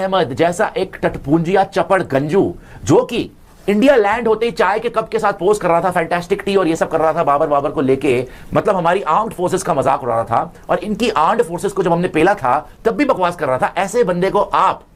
अहमद जैसा एक टटपूंजिया चपड़ गंजू जो कि इंडिया लैंड होते ही चाय के कप के साथ पोस्ट कर रहा था, फैंटास्टिक टी और ये सब कर रहा था, बाबर को लेके, मतलब हमारी आर्म्ड फोर्सेस का मजाक उड़ा रहा था। और इनकी आर्म्ड फोर्सेस को जब हमने पेला था तब भी बकवास कर रहा था। ऐसे बंदे को आप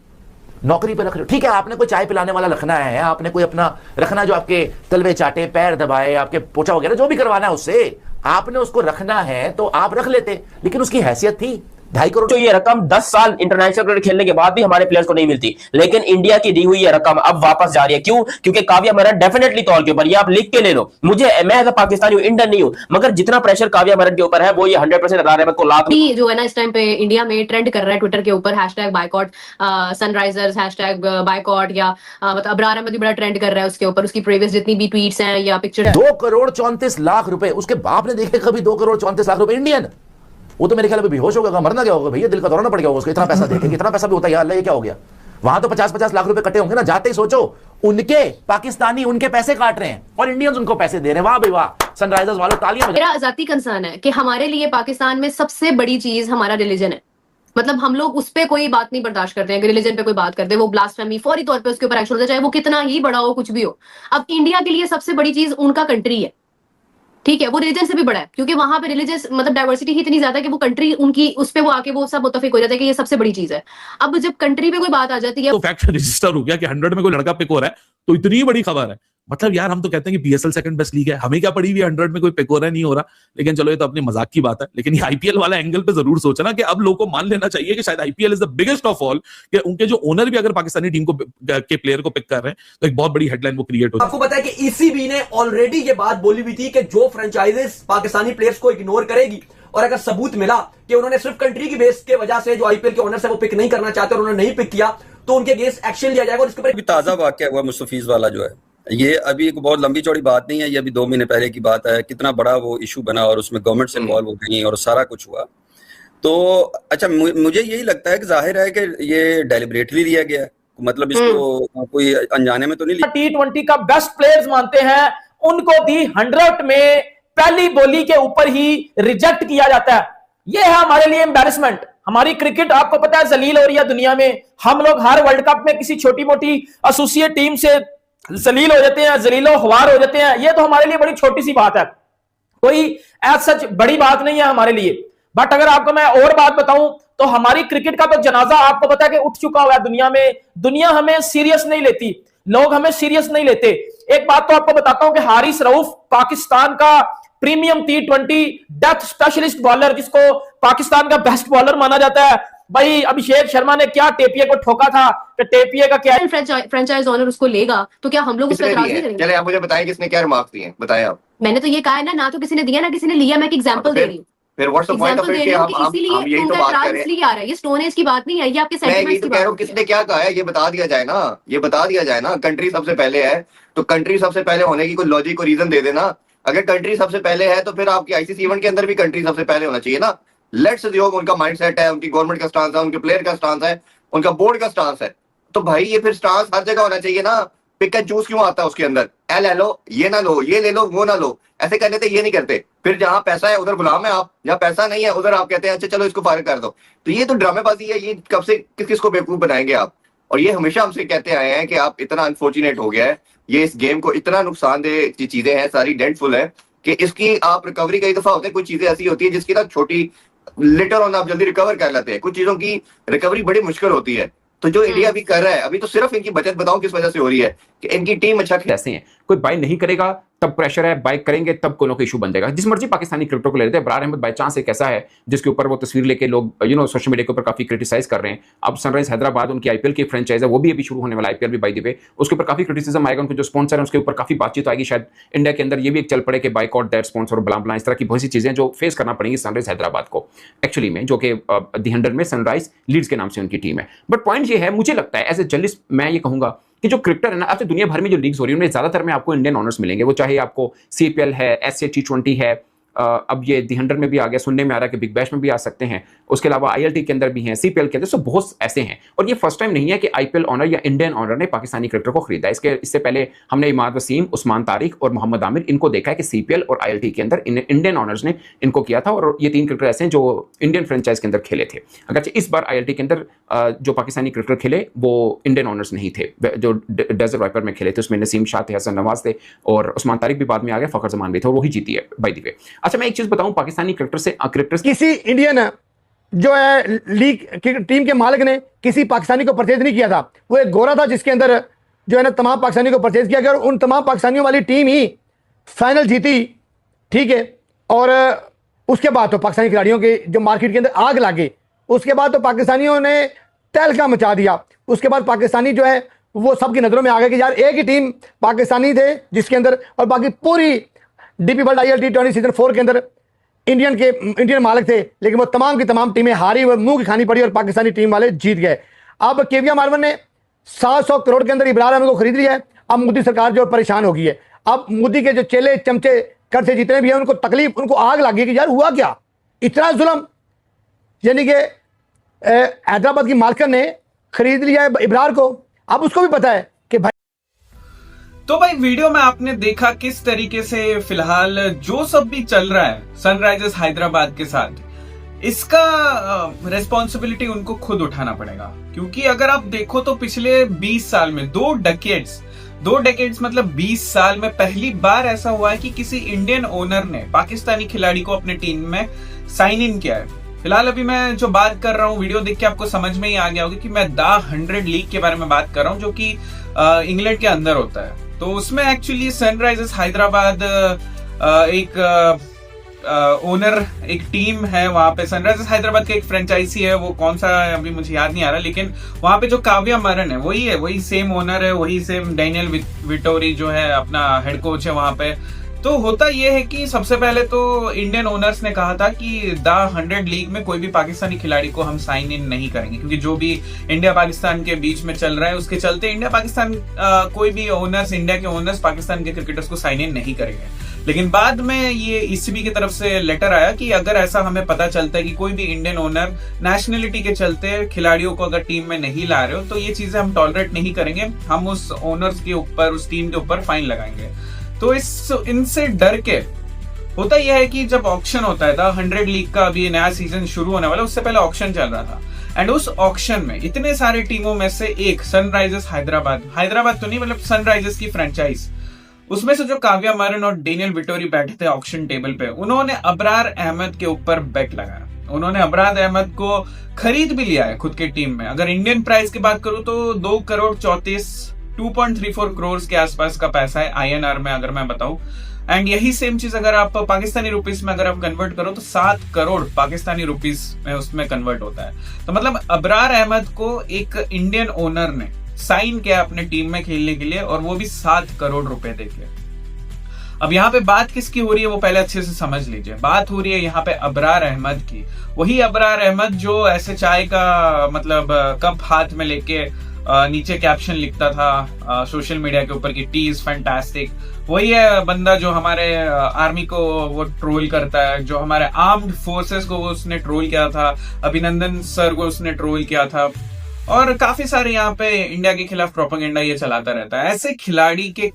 नौकरी पे रख रहे हो। ठीक है, आपने कोई चाय पिलाने वाला रखना है, आपने कोई अपना रखना जो आपके तलवे चाटे, पैर दबाए, आपके पोछा वगैरह जो भी करवाना है उससे, आपने उसको रखना है तो आप रख लेते, लेकिन उसकी हैसियत थी 2.5 करोड़। तो ये रकम 10 साल इंटरनेशनल क्रिकेट खेलने के बाद भी हमारे प्लेयर्स को नहीं मिलती, लेकिन इंडिया की दी हुई ये रकम अब वापस जा रही है। क्यों? क्योंकि काव्या मरन डेफिनेटली तौर के ऊपर, ये आप लिख के ले लो, मुझे, मैं एज अ पाकिस्तानी हूं, इंडियन नहीं हूं, मगर जितना प्रेशर काव्या मरन के ऊपर है वो ये 100% अब्रार अहमद को लात जो है ना इस टाइम पे इंडिया में ट्रेंड कर रहा है ट्विटर के ऊपर, #बायकॉट सनराइजर्स, #बायकॉट, या मतलब अब्रार अहमद भी बड़ा ट्रेंड कर रहा है उसके ऊपर, उसकी प्रीवियस जितनी भी ट्वीट्स हैं या पिक्चर। 2 करोड़ 34 लाख रुपए उसके बाप ने देखे कभी? 2 करोड़ 34 लाख रुपए इंडियन। वो तो मेरे ख्याल में बेहोश होगा, मरना क्या होगा भैया, दिल का दौरा ना पड़ गया होगा उसको, इतना पैसा देखे। कितना पैसा भी होता है यार, ये क्या हो गया? वहां तो 50-50 लाख रुपए कटे होंगे ना। जाते ही सोचो, उनके पाकिस्तानी उनके पैसे काट रहे हैं और इंडियंस उनको पैसे दे रहे हैं। वाह भाई वाह, सनराइजर्स वालों तालियां। मेरा जाती कंसर्न है कि हमारे लिए पाकिस्तान में सबसे बड़ी चीज हमारा रिलीजन है। मतलब हम लोग उस पर कोई बात नहीं बर्दाश्त करते हैं कि रिलीजन पे कोई बात करते हैं, वो ब्लास्फेमी फौरी तौर पे उसके ऊपर एक्शन होता है, चाहे वो कितना ही बड़ा हो, कुछ भी हो। अब इंडिया के लिए सबसे बड़ी चीज उनका कंट्री है, ठीक है, वो रिलीजन से भी बड़ा है, क्योंकि वहां पे रिलीजियस मतलब डाइवर्सिटी ही इतनी ज्यादा है कि वो कंट्री उनकी उस पे वो आके वो सब मुत्तफिक हो जाता है कि ये सबसे बड़ी चीज है। अब जब कंट्री पे कोई बात आ जाती है तो फैक्ट रजिस्टर हो गया कि 100 में कोई लड़का पिक हो रहा है, तो इतनी बड़ी खबर है। मतलब यार हम तो कहते हैं कि बीएसएल सेकंड बेस्ट लीग है, हमें क्या पड़ी हुई 100 में कोई पिक हो रहा नहीं हो रहा, लेकिन चलो ये तो अपनी मजाक की बात है। लेकिन ये आईपीएल वाला एंगल पे जरूर सोचना कि अब लोगों को मान लेना चाहिए कि शायद IPL is the biggest of all, कि उनके जो ओनर भी अगर पाकिस्तानी टीम को के प्लेयर को पिक कर रहे हैं तो एक बहुत बड़ी हेडलाइन वो क्रिएट हो। आपको पता है कि ईसीबी ने ऑलरेडी ये बात बोली हुई थी कि जो फ्रेंचाइजेस पाकिस्तानी प्लेयर्स को इग्नोर करेगी और अगर सबूत मिला कि उन्होंने सिर्फ कंट्री की बेस के वजह से जो आईपीएल के ओनर्स है वो पिक नहीं करना चाहते और उन्होंने नहीं पिक किया, तो उनके अगेंस्ट एक्शन लिया जाएगा। और इसके ऊपर ताजा वाकया हुआ मुस्तफीज वाला जो है, ये अभी एक बहुत लंबी चौड़ी बात नहीं है, ये अभी 2 महीने पहले की बात है। कितना बड़ा वो इशू बना और उसमें गवर्नमेंट से इन्वॉल्व हो गई और सारा कुछ हुआ। तो अच्छा, मुझे यही लगता है कि जाहिर है कि ये डेलिब्रेटली लिया गया है, मतलब इसको कोई अनजाने में तो नहीं लिया। T20 का बेस्ट प्लेयर्स मानते हैं, उनको दी 100 में पहली बोली के ऊपर ही रिजेक्ट किया जाता है। यह है हमारे लिए एम्बैरेसमेंट। हमारी क्रिकेट आपको पता है जलील हो रही है दुनिया में। हम लोग हर वर्ल्ड कप में किसी छोटी मोटी एसोसिएट टीम से जलील हो जाते हैं, जलीलो ख्वार हो जाते हैं। ये तो हमारे लिए बड़ी छोटी सी बात है, कोई एज सच बड़ी बात नहीं है हमारे लिए। बट अगर आपको मैं और बात बताऊं तो हमारी क्रिकेट का तो जनाजा आपको पता है कि उठ चुका हुआ है दुनिया में। दुनिया हमें सीरियस नहीं लेती, लोग हमें सीरियस नहीं लेते। एक बात तो आपको बताता हूं कि हारिस रऊफ पाकिस्तान का premium T20 death specialist bowler, जिसको पाकिस्तान का बेस्ट बॉलर माना जाता है। भाई अभिषेक शर्मा ने क्या टेपिए को ठोका था कि टेपिए का क्या फ्रेंचाइज ओनर उसको लेगा तो क्या हम लोग उस पर एतराज नहीं करेंगे? चले आप मुझे बताएं किसने क्या रिमार्क्स दिए, बताएं आप। मैंने तो ये कहा है ना तो किसी ने दिया ना किसी ने लिया, मैं एक एग्जांपल दे रही हूं। फिर what's the point of it कि हम यही तो बात कर रहे हैं। आ रहा है, ये स्टोन एज की बात नहीं है, ये आपके सेंटिमेंट्स की बात है। किसने क्या कहा है ये बता दिया जाए ना, ये बता दिया जाए ना। कंट्री सबसे पहले है तो कंट्री सबसे पहले होने की कोई लॉजिक को रीजन दे देना। अगर कंट्री सबसे पहले है तो फिर आपकी आईसीसी इवेंट के अंदर भी कंट्री सबसे पहले होना चाहिए ना। लेट्स योग उनका माइंडसेट है, उनकी गवर्नमेंट का स्टांस है, उनके प्लेयर का स्टांस है, उनका बोर्ड का स्टांस है, तो भाई ये फिर स्टांस हर जगह होना चाहिए ना। पिक एंड चूज क्यों आता है उसके अंदर? ले लो, ये ना लो, ये ले लो, वो ना लो, ऐसे करने थे, ये नहीं करते। फिर जहां पैसा है उधर गुलाम है आप, जहां पैसा नहीं है उधर आप कहते हैं अच्छा चलो इसको फायर कर दो। तो ये तो ड्रामेबाजी है। ये कब से किस किस को बेवकूफ बनाएंगे आप? और ये हमेशा हमसे कहते आए हैं कि आप इतना अनफॉर्चुनेट हो गया है, ये इस गेम को इतना नुकसानदेह चीजें हैं, सारी डेंटफुल है कि इसकी आप रिकवरी कई दफा होते हैं। कुछ चीजें ऐसी होती है जिसकी ना छोटी लेटर ऑन आप जल्दी रिकवर कर लेते हैं, कुछ चीजों की रिकवरी बड़ी मुश्किल होती है। तो जो इंडिया अभी कर रहा है, अभी तो सिर्फ इनकी बचत बताऊं किस वजह से हो रही है कि इनकी टीम अच्छा ऐसे हैं, कोई बाय नहीं करेगा तब प्रेशर है, बाय करेंगे तब कोनो का इशू बन जाएगा। जिस मर्जी पाकिस्तानी क्रिकेटर को ले लेते हैं। अब्रार अहमद बाय चांस एक ऐसा है जिसके ऊपर वो तस्वीर लेके लोग सोशल मीडिया के ऊपर काफी क्रिटिसाइज कर रहे हैं। अब सनराइज हैदराबाद उनकी आईपीएल की फ्रेंचाइज है, वो भी अभी शुरू होने वाला आईपीएल भी बाय द वे, उसके ऊपर काफी क्रिटिसिज्म आएगा। उनके जो स्पॉन्सर है उसके ऊपर काफी बातचीत आएगी। शायद इंडिया के अंदर ये भी एक चल पड़े कि बाइकआउट दैट स्पॉन्सर, बला इस तरह की बहुत सी चीजें जो फेस करना पड़ेंगी सनराइज हैदराबाद को एक्चुअली में, जो कि दी 100 में सनराइज लीड्स के नाम से उनकी टीम है। बट पॉइंट ये है, मुझे लगता है एज ए जर्नलिस्ट मैं ये कहूंगा कि जो क्रिकेटर है ना, अब तो दुनिया भर में जो लीग्स हो रही है उनमें ज्यादातर में आपको इंडियन ऑनर्स मिलेंगे। वो चाहे आपको सीपीएल है, एसए T20 है, अब ये दी 100 में भी आ गया, सुनने में आ रहा है कि बिग बैश में भी आ सकते हैं, उसके अलावा ILT के अंदर भी हैं, CPL के अंदर, सो बहुत ऐसे हैं। और ये फर्स्ट टाइम नहीं है कि IPL ऑनर या इंडियन ऑनर ने पाकिस्तानी क्रिकेटर को खरीदा। इससे पहले हमने इमाद वसीम, उस्मान तारिक और मोहम्मद आमिर इनको देखा है कि CPL और ILT के अंदर इंडियन ऑनर्स ने इनको किया था, और ये 3 क्रिकेटर ऐसे हैं जो इंडियन फ्रेंचाइज के अंदर खेले थे। अगरचे इस बार ILT के अंदर जो पाकिस्तानी क्रिकेटर खेले वो इंडियन ऑनर्स नहीं थे, जो डेजर्ट वाइपर में खेले थे उसमें नसीम शाह थे, हसन नवाज थे, और उस्मान तारिक भी बाद में आ गए, फखर जमान भी थे, और वही जीती है बाय द वे। अच्छा, मैं एक चीज बताऊं, पाकिस्तानी क्रिकेटर्स किसी इंडियन जो है लीग टीम के मालिक ने किसी पाकिस्तानी को परचेज नहीं किया था। वो एक गोरा था जिसके अंदर जो है ना तमाम पाकिस्तानियों को परचेज किया गया, और उन तमाम पाकिस्तानियों वाली टीम ही फाइनल जीती, ठीक है। और उसके बाद तो पाकिस्तानी खिलाड़ियों के जो मार्केट के अंदर आग लगी, उसके बाद तो पाकिस्तानियों ने तहलका मचा दिया। उसके बाद पाकिस्तानी जो है वो सबकी नज़रों में आ गए कि यार एक ही टीम पाकिस्तानी थे जिसके अंदर, और बाकी पूरी DP वर्ल्ड ILT 20 सीजन 4 के अंदर इंडियन मालिक थे, लेकिन वो तमाम की तमाम टीमें हारी और मुंह की खानी पड़ी और पाकिस्तानी टीम वाले जीत गए। अब KVM मार्वन ने 700 करोड़ के अंदर इब्रार अहमद को खरीद लिया है। अब मोदी सरकार जो परेशान हो गई है। अब मोदी के जो चेले चमचे करते जितने भी हैं उनको तकलीफ, उनको आग लग गई कि यार हुआ क्या, इतना जुल्म। यानी कि हैदराबाद की मालकन ने खरीद लिया है इब्रार को। अब उसको भी पता है कि भाई, तो भाई वीडियो में आपने देखा किस तरीके से फिलहाल जो सब भी चल रहा है सनराइजर्स हैदराबाद के साथ, इसका रिस्पॉन्सिबिलिटी उनको खुद उठाना पड़ेगा। क्योंकि अगर आप देखो तो पिछले 20 साल में 2 डेकेड्स मतलब 20 साल में पहली बार ऐसा हुआ है कि किसी इंडियन ओनर ने पाकिस्तानी खिलाड़ी को अपने टीम में साइन इन किया है। फिलहाल अभी मैं जो बात कर रहा हूँ, वीडियो देख के आपको समझ में ही आ गया होगा कि मैं द 100 लीग के बारे में बात कर रहा हूँ, जो कि इंग्लैंड के अंदर होता है। तो उसमें एक्चुअली सनराइजर्स हैदराबाद एक ओनर, एक टीम है वहां पे। सनराइजर्स हैदराबाद का एक फ्रेंचाइजी है, वो कौन सा है अभी मुझे याद नहीं आ रहा, लेकिन वहां पे जो काव्या मरन है वही सेम ओनर है, वही सेम डैनियल विटोरी जो है अपना हेड कोच है वहां पे। तो होता यह है कि सबसे पहले तो इंडियन ओनर्स ने कहा था कि द 100 लीग में कोई भी पाकिस्तानी खिलाड़ी को हम साइन इन नहीं करेंगे, क्योंकि जो भी इंडिया पाकिस्तान के बीच में चल रहा है उसके चलते इंडिया पाकिस्तान कोई भी ओनर्स, इंडिया के ओनर्स पाकिस्तान के क्रिकेटर्स को साइन इन नहीं करेंगे। लेकिन बाद में ये ECB की तरफ से लेटर आया कि अगर ऐसा हमें पता चलता है कि कोई भी इंडियन ओनर नेशनलिटी के चलते खिलाड़ियों को अगर टीम में नहीं ला रहे हो, तो ये चीजें हम टॉलरेट नहीं करेंगे, हम उस ओनर्स के ऊपर, उस टीम के ऊपर फाइन लगाएंगे। तो इनसे डर के होता यह है कि जब ऑक्शन होता है, द 100 लीग का अभी नया सीजन शुरू होने वाला, उससे पहले ऑक्शन चल रहा था, एंड उस ऑक्शन में इतने सारे टीमों में से एक सनराइजर्स हैदराबाद तो नहीं, मतलब सनराइजर्स की फ्रेंचाइज, उसमें से जो काव्या मरन और डेनियल विटोरी बैठे थे ऑक्शन टेबल पे, उन्होंने अबरार अहमद के ऊपर बेट लगाया। उन्होंने अबरार अहमद को खरीद भी लिया है खुद के टीम में। अगर इंडियन प्राइस की बात करूं तो 2.34 करोड़ के आसपास का पैसा है INR में, अगर मैं बताऊं। एंड यही सेम चीज अगर आप पाकिस्तानी रुपीस में अगर आप कन्वर्ट करो तो 7 करोड़ पाकिस्तानी रुपीस में उसमें कन्वर्ट होता है। तो मतलब अबरार अहमद को एक इंडियन ओनर ने साइन किया अपने टीम में खेलने के लिए, और वो भी 7 करोड़ रुपए देके। अब यहाँ पे बात किसकी हो रही है वो पहले अच्छे से समझ लीजिए। बात हो रही है यहाँ पे अबरार अहमद की। वही अबरार अहमद जो ऐसे चाय का मतलब कप हाथ में लेके नीचे कैप्शन लिखता था सोशल मीडिया के ऊपर कि टी इज फैंटास्टिक। वही है बंदा जो हमारे आर्मी को वो ट्रोल करता है, जो हमारे आर्म्ड फोर्सेस को वो उसने ट्रोल किया था, अभिनंदन सर को उसने ट्रोल किया था, और काफी सारे यहाँ पे इंडिया के खिलाफ प्रोपेगेंडा ये चलाता रहता है। ऐसे खिलाड़ी के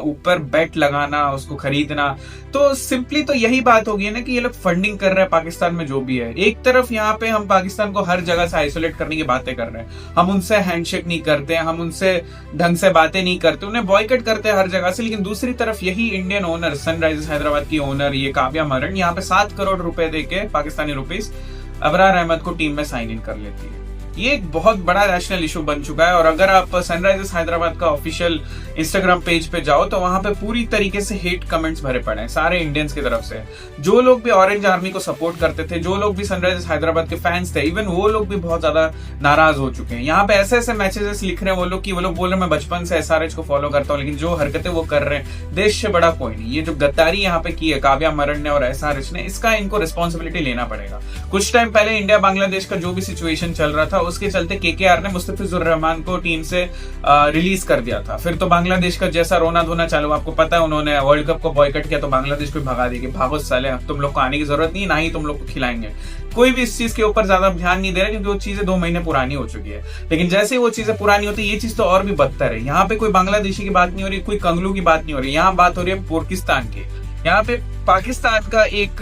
ऊपर बेट लगाना, उसको खरीदना, तो सिंपली तो यही बात होगी ना कि ये लोग फंडिंग कर रहे हैं पाकिस्तान में जो भी है। एक तरफ यहाँ पे हम पाकिस्तान को हर जगह से आइसोलेट करने की बातें कर रहे हैं, हम उनसे हैंडशेक नहीं करते, हम उनसे ढंग से बातें नहीं करते, उन्हें बॉयकट करते हैं हर जगह से। लेकिन दूसरी तरफ यही इंडियन ओनर, सनराइजर्स हैदराबाद की ओनर ये काव्या मरन, यहाँ पे 7 करोड़ रुपए देके पाकिस्तानी रुपीस अबरार अहमद को टीम में साइन इन कर लेती है। ये एक बहुत बड़ा नेशनल इशू बन चुका है। और अगर आप सनराइजर्स हैदराबाद का ऑफिशियल इंस्टाग्राम पेज पे जाओ तो वहां पे पूरी तरीके से हेट कमेंट्स भरे पड़े हैं सारे इंडियंस की तरफ से। जो लोग भी ऑरेंज आर्मी को सपोर्ट करते थे, जो लोग भी सनराइजर्स हैदराबाद के फैंस थे, इवन वो लोग भी बहुत ज्यादा नाराज हो चुके हैं। यहाँ पे ऐसे ऐसे मैसेजेस लिख रहे हैं वो लोग कि वो लोग बोल रहे हैं मैं बचपन से SRH को फॉलो करता हूँ, लेकिन जो हरकतें वो कर रहे हैं देश से बड़ा कोई नहीं। ये जो गद्दारी यहाँ पे की है काव्या मरन ने और SRH ने, इसका इनको रिस्पॉन्सिबिलिटी लेना पड़ेगा। कुछ टाइम पहले इंडिया बांग्लादेश का जो भी सिचुएशन चल रहा था उसके चलते केकेआर ने मुस्तफिजुर रहमान को टीम से रिलीज कर दिया था। फिर तो बांग्लादेश का जैसा रोना धोना चालू, आपको पता है उन्होंने वर्ल्ड कप को बॉयकट किया तो बांग्लादेश को भगा दी कि भागो साले, अब तुम लोग को आने की जरूरत नहीं, ना ही तुम लोग को खिलाएंगे। कोई भी इस चीज के ऊपर ज्यादा ध्यान नहीं दे रहा क्योंकि वो चीजें 2 महीने पुरानी हो चुकी है। लेकिन जैसे वो चीजें पुरानी होती है ये चीज तो और भी बदतर है। यहाँ पे कोई बांग्लादेशी की बात नहीं हो रही, कोई कंगलू की बात नहीं हो रही, यहाँ बात हो रही है पाकिस्तान की। यहाँ पे पाकिस्तान का एक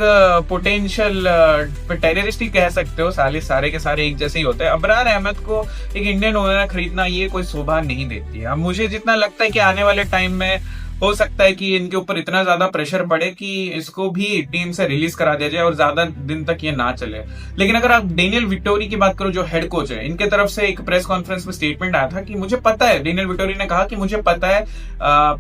पोटेंशियल टेररिस्ट ही कह सकते हो, सारे के सारे एक जैसे ही होते हैं। अबरार अहमद को एक इंडियन ओनर खरीदना ये कोई शोभा नहीं देती है। अब मुझे जितना लगता है कि आने वाले टाइम में हो सकता है कि इनके ऊपर इतना ज्यादा प्रेशर पड़े कि इसको भी टीम से रिलीज करा दिया जाए और ज्यादा दिन तक ये ना चले। लेकिन अगर आप डेनियल विक्टोरी की बात करो जो हेड कोच है, इनके तरफ से एक प्रेस कॉन्फ्रेंस में स्टेटमेंट आया था कि मुझे पता है, डेनियल विक्टोरी ने कहा कि मुझे पता है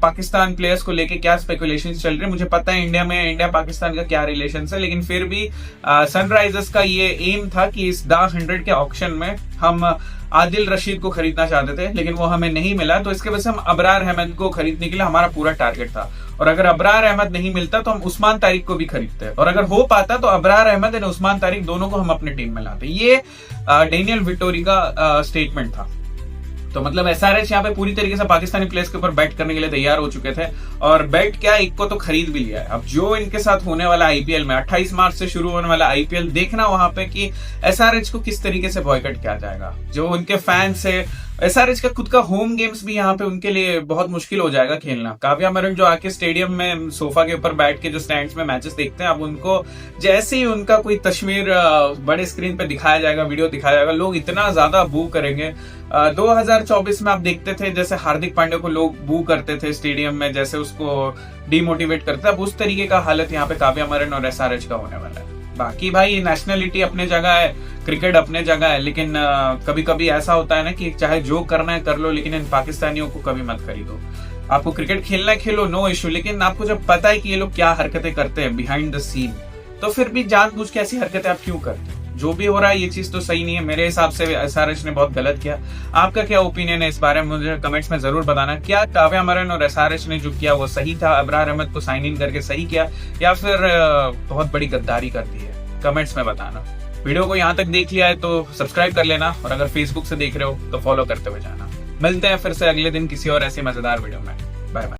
पाकिस्तान प्लेयर्स को लेके क्या स्पेकुलेशन चल रही है, मुझे पता है इंडिया पाकिस्तान का क्या रिलेशन है, लेकिन फिर भी सनराइजर्स का ये एम था कि इस द 100 के ऑक्शन में हम आदिल रशीद को खरीदना चाहते थे, लेकिन वो हमें नहीं मिला, तो इसके वजह से हम अबरार अहमद को खरीदने के लिए हमारा पूरा टारगेट था। और अगर अबरार अहमद नहीं मिलता तो हम उस्मान तारिक को भी खरीदते, और अगर हो पाता तो अबरार अहमद और उस्मान तारिक दोनों को हम अपनी टीम में लाते। ये डेनियल विक्टोरी का स्टेटमेंट था। तो मतलब एसआरएच यहाँ पे पूरी तरीके से पाकिस्तानी प्लेयर्स के ऊपर बैट करने के लिए तैयार हो चुके थे, और बैट क्या, एक को तो खरीद भी लिया है। अब जो इनके साथ होने वाला आईपीएल में 28 मार्च से शुरू होने वाला आईपीएल देखना वहां पे कि एसआरएच को किस तरीके से बॉयकट किया जाएगा। जो उनके फैंस है, एसआरएच का खुद का होम गेम्स भी यहाँ पे उनके लिए बहुत मुश्किल हो जाएगा खेलना। काव्या मरन जो आके स्टेडियम में सोफा के ऊपर बैठ के जो स्टैंड्स में मैचेस देखते हैं, अब उनको जैसे ही उनका कोई तस्वीर बड़े स्क्रीन पे दिखाया जाएगा, वीडियो दिखाया जाएगा, लोग इतना ज्यादा बू करेंगे। 2024 में आप देखते थे जैसे हार्दिक पांड्या को लोग बू करते थे स्टेडियम में, जैसे उसको डिमोटिवेट करते थे, अब उस तरीके का हालत यहाँ पे काव्या मरन और एसआरएच का होने वाला है। बाकी भाई नेशनलिटी अपने जगह है, क्रिकेट अपने जगह है, लेकिन कभी कभी ऐसा होता है ना कि चाहे जो करना है कर लो, लेकिन इन पाकिस्तानियों को कभी मत खरीदो। आपको क्रिकेट खेलना है खेलो, नो इश्यू, लेकिन आपको जब पता है कि ये लोग क्या हरकतें करते हैं बिहाइंड द सीन, तो फिर भी जानबूझ के ऐसी हरकतें आप क्यों करते हो? जो भी हो रहा है ये चीज तो सही नहीं है। मेरे हिसाब से एसआरएच ने बहुत गलत किया। आपका क्या ओपिनियन है इस बारे में, मुझे कमेंट्स में जरूर बताना। क्या काव्या मरन और एसआरएच ने जो किया वो सही था, अबरार अहमद को साइन इन करके सही किया, या फिर बहुत बड़ी गद्दारी कर दी है? कमेंट्स में बताना। वीडियो को यहाँ तक देख लिया है तो सब्सक्राइब कर लेना, और अगर फेसबुक से देख रहे हो तो फॉलो करते हुए जाना। मिलते हैं फिर से अगले दिन किसी और ऐसी मजेदार वीडियो में। Bye bye.